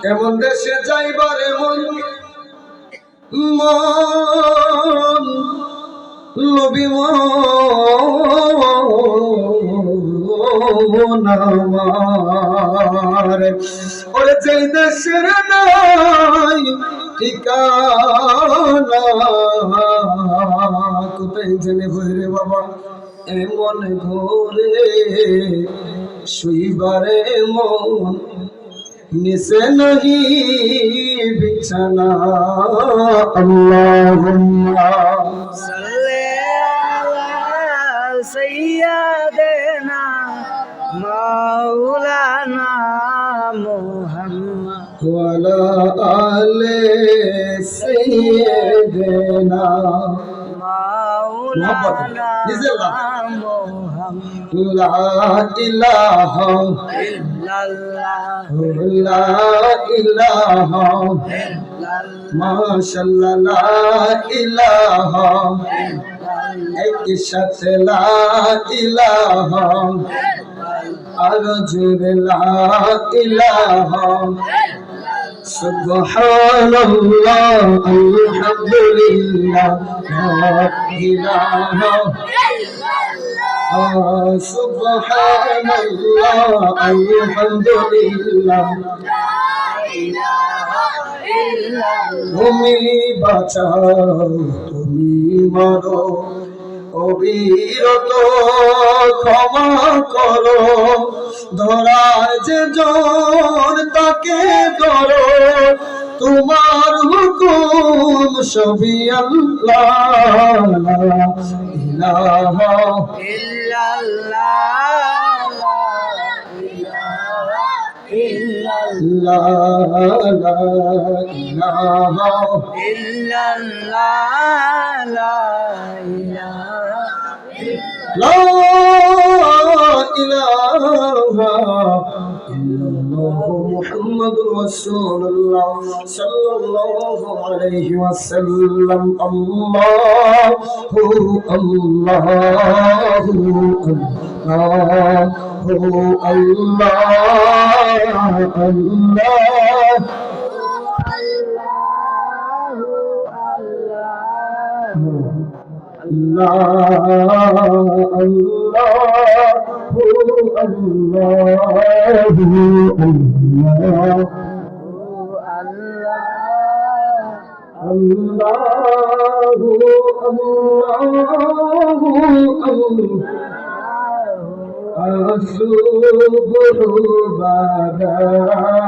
এমন দেশে যাইবার এমন মন লবি মন আমার ওরে যেই দেশের নাই ঠিকানা কোথায় জেনে ভরে বাবা এমন ঘরে শুইবারে মন নিসে নহি বিছানা আল্লাহুম্মা সাল্লি আলা সাইয়্যিদিনা মাওলানা মুহাম্মদ ওয়া আলা আলি সাইয়্যিদিনা মাওলানা মুহাম্মদ লা ইলাহা ইল্লাল্লাহ লা ইলাহা মাশাআল্লাহ লা ইলাহা এক সাথে লা ইলাহা আর জোরে লা ইলাহা সুবহানাল্লাহ আলহামদুলিল্লাহ লা ইলাহা সুবহানাল্লাহ আলহামদুলিল্লাহ তুমি বাঁচাও তুমি মারো অবিরত ক্ষমা করো ধরার যে জন তাকে ধরো তোমার হুকুম সবই আল্লাহ ইলাহা লা ইলাহা লা ইলাহা ইল্লাল্লাহ মুহাম্মাদুর রাসূলুল্লাহ সাল্লাল্লাহু আলাইহি ওয়াসাল্লাম আল্লাহু আল্লাহু